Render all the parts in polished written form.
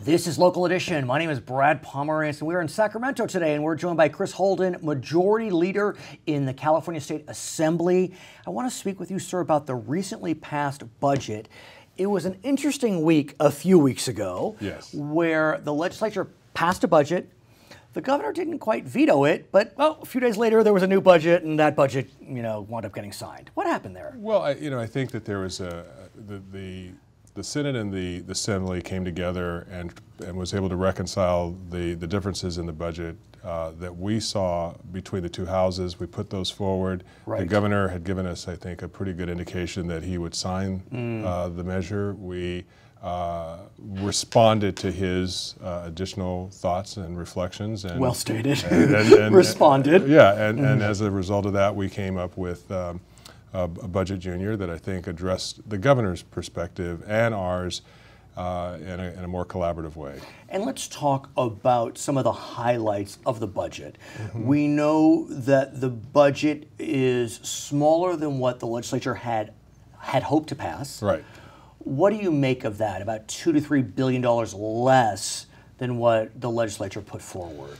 This is Local Edition. My name is Brad Pomerantz, and we're in Sacramento today, and we're joined by Chris Holden, Majority Leader in the California State Assembly. I want to speak with you, sir, about the recently passed budget. It was an interesting week a few weeks ago, yes, where the legislature passed a budget. The governor didn't quite veto it, but well, a few days later there was a new budget, and that budget, wound up getting signed. What happened there? Well, I think that there was the Senate and the Assembly came together and was able to reconcile the differences in the budget that we saw between the two houses. We put those forward. Right. The governor had given us, I think, a pretty good indication that he would sign the measure. We responded to his additional thoughts and reflections. And, well stated. And responded. And as a result of that, we came up with a budget junior that I think addressed the governor's perspective and ours in a more collaborative way. And let's talk about some of the highlights of the budget. We know that the budget is smaller than what the legislature had hoped to pass. Right. What do you make of that? About $2 to $3 billion less than what the legislature put forward.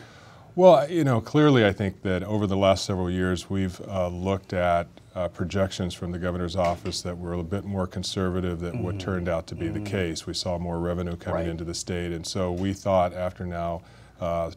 Well, clearly I think that over the last several years we've looked at projections from the governor's office that were a bit more conservative than what turned out to be the case. We saw more revenue coming into the state, and so we thought after now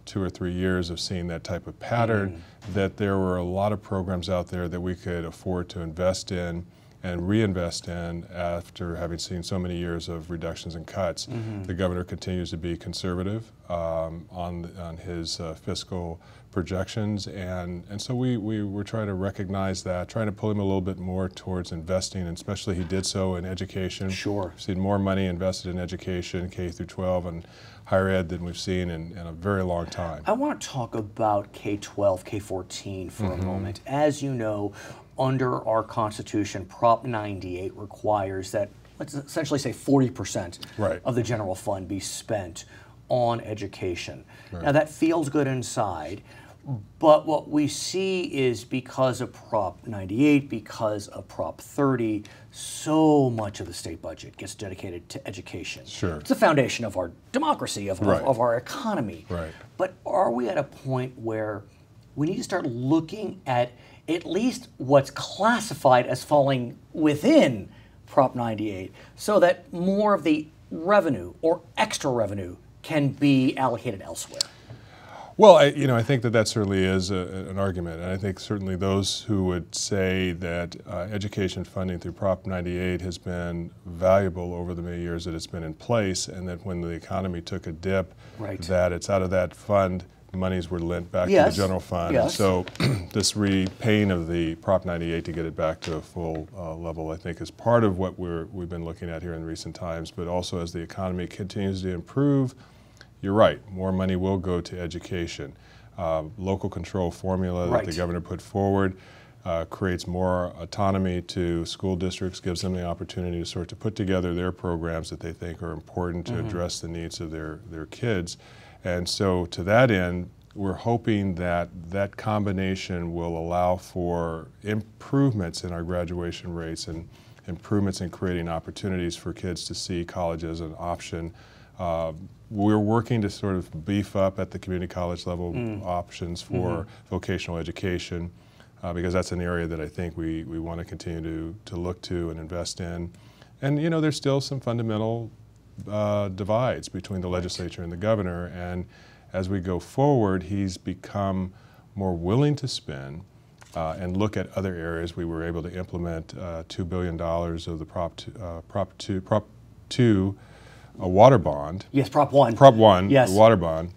2 or 3 years of seeing that type of pattern that there were a lot of programs out there that we could afford to invest in and reinvest in after having seen so many years of reductions and cuts. The governor continues to be conservative on his fiscal projections, and so we were trying to recognize that, trying to pull him a little bit more towards investing, and especially he did so in education. Sure. We've seen more money invested in education, K through 12, and higher ed than we've seen in a very long time. I want to talk about K-12, K-14 for a moment. As you know, under our Constitution, Prop 98 requires that, let's essentially say 40% of the general fund be spent on education. Right. Now that feels good inside, but what we see is because of Prop 98, because of Prop 30, so much of the state budget gets dedicated to education. Sure. It's the foundation of our democracy, of our economy. Right. But are we at a point where we need to start looking at least what's classified as falling within Prop 98 so that more of the revenue or extra revenue can be allocated elsewhere? Well, I think that certainly is an argument, and I think certainly those who would say that education funding through Prop 98 has been valuable over the many years that it's been in place, and that when the economy took a dip, that it's out of that fund, monies were lent back to the general fund. Yes. And so this repaying of the Prop 98 to get it back to a full level, I think, is part of what we've been looking at here in recent times. But also as the economy continues to improve, you're right, more money will go to education. Local control formula that the governor put forward creates more autonomy to school districts, gives them the opportunity to sort of put together their programs that they think are important to address the needs of their kids. And so to that end, we're hoping that that combination will allow for improvements in our graduation rates and improvements in creating opportunities for kids to see college as an option. We're working to sort of beef up at the community college level options for vocational education because that's an area that I think we want to continue to look to and invest in. And there's still some fundamental divides between the legislature and the governor, and as we go forward, he's become more willing to spend and look at other areas. We were able to implement $2 billion of the Prop 2 a water bond. Yes, Prop 1. Prop 1, yes. The water bond,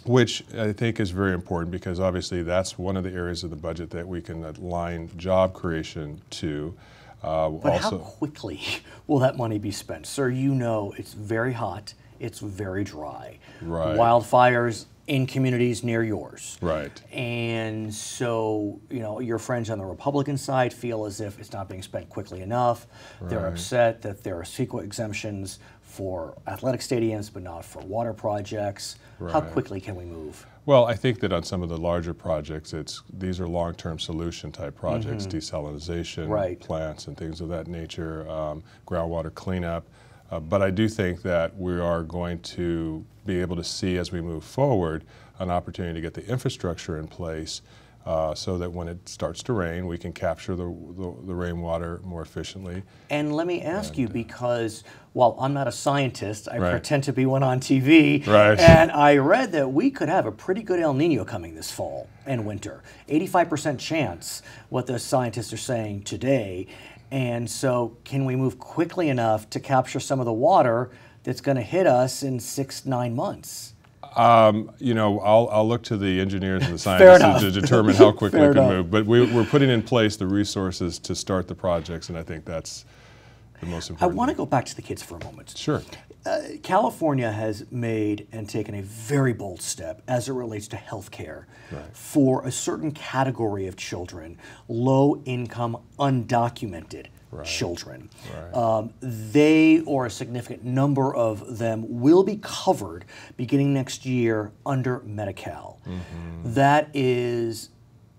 which I think is very important because obviously that's one of the areas of the budget that we can align job creation to. But how quickly will that money be spent? Sir, it's very hot, it's very dry. Right. Wildfires in communities near yours. Right. And so, your friends on the Republican side feel as if it's not being spent quickly enough. They're upset that there are CEQA exemptions for athletic stadiums, but not for water projects. How quickly can we move? Well, I think that on some of the larger projects, these are long-term solution type projects, desalinization plants and things of that nature, groundwater cleanup. But I do think that we are going to be able to see as we move forward an opportunity to get the infrastructure in place so that when it starts to rain, we can capture the rainwater more efficiently. And let me ask you, because while I'm not a scientist, I Right. pretend to be one on TV, Right. and I read that we could have a pretty good El Nino coming this fall and winter. 85% chance, what the scientists are saying today. And so can we move quickly enough to capture some of the water that's going to hit us in 6-9 months? You know, I'll look to the engineers and the scientists to determine how quickly we can move. But we're putting in place the resources to start the projects, and I think that's the most I important. want to go back to the kids for a moment. Sure. California has made and taken a very bold step as it relates to health care Right. for a certain category of children, low-income, undocumented children. Right. They, or a significant number of them, will be covered beginning next year under Medi-Cal. That is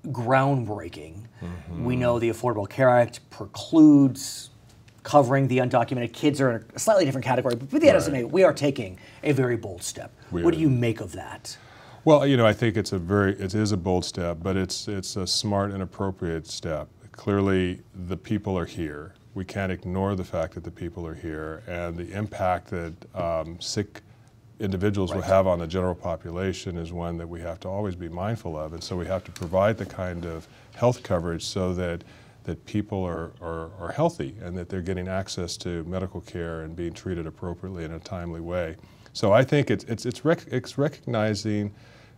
groundbreaking. We know the Affordable Care Act precludes covering the undocumented. Kids are in a slightly different category, but with the NSMA, we are taking a very bold step. What do you make of that? Well, you know, I think it is a bold step, but it's a smart and appropriate step. Clearly, the people are here. We can't ignore the fact that the people are here, and the impact that sick individuals will have on the general population is one that we have to always be mindful of. And so we have to provide the kind of health coverage so that people are healthy and that they're getting access to medical care and being treated appropriately in a timely way. So I think it's recognizing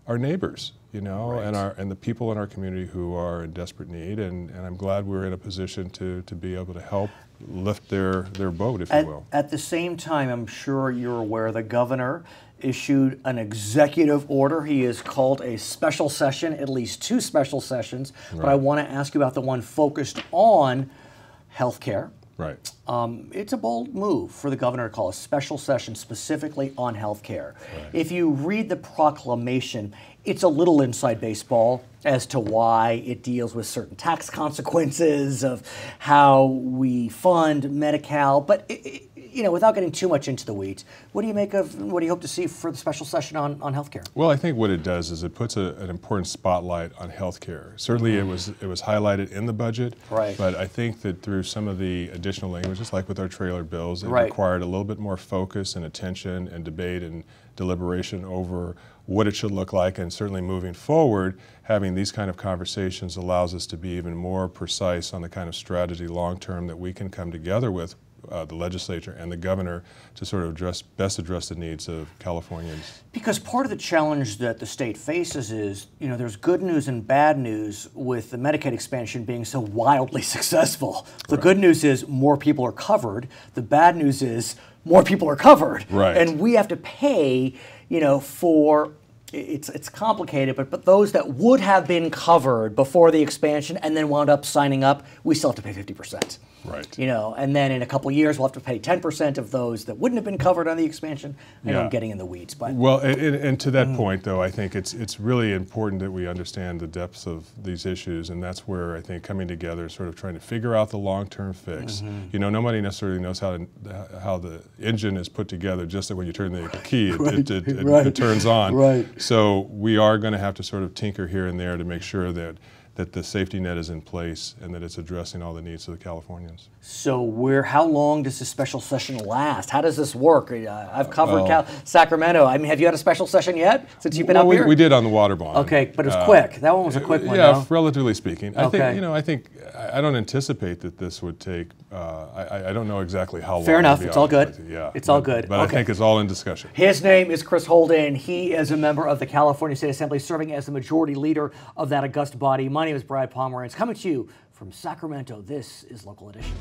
our neighbors, you know, and the people in our community who are in desperate need, and I'm glad we're in a position to be able to help lift their boat, if you will. At the same time, I'm sure you're aware the governor issued an executive order. He has called a special session, at least 2 special sessions, but I want to ask you about the one focused on health care. Right. It's a bold move for the governor to call a special session specifically on health care. Right. If you read the proclamation, it's a little inside baseball as to why it deals with certain tax consequences of how we fund Medi-Cal, but you know, without getting too much into the weeds, what do you make of, what do you hope to see for the special session on healthcare? Well, I think what it does is it puts an important spotlight on healthcare. Certainly, it was highlighted in the budget, but I think that through some of the additional language, just like with our trailer bills, it required a little bit more focus and attention and debate and deliberation over what it should look like, and certainly moving forward, having these kind of conversations allows us to be even more precise on the kind of strategy long-term that we can come together with the legislature and the governor to sort of best address the needs of Californians. Because part of the challenge that the state faces is, you know, there's good news and bad news with the Medicaid expansion being so wildly successful. The good news is more people are covered. The bad news is more people are covered. And we have to pay, you know, for, it's complicated, but those that would have been covered before the expansion and then wound up signing up, we still have to pay 50%. You know, and then in a couple of years, we'll have to pay 10% of those that wouldn't have been covered on the expansion. I know I'm getting in the weeds, but well, and to that point, though, I think it's really important that we understand the depths of these issues, and that's where I think coming together, sort of trying to figure out the long-term fix. You know, nobody necessarily knows how the engine is put together. Just that when you turn the key, it turns on. So we are going to have to sort of tinker here and there to make sure that the safety net is in place and that it's addressing all the needs of the Californians. So how long does this special session last? How does this work? I've covered Sacramento. I mean, have you had a special session yet since you've been up here? We did on the water bond. Okay, but it was quick. That one was a quick one, Yeah, relatively speaking. I think, I don't anticipate that this would take, I don't know exactly how long. Fair enough, it's all good. It's all good. But I think it's all in discussion. His name is Chris Holden. He is a member of the California State Assembly, serving as the majority leader of that august body. My name is Brad Pomerantz, coming to you from Sacramento. This is Local Edition.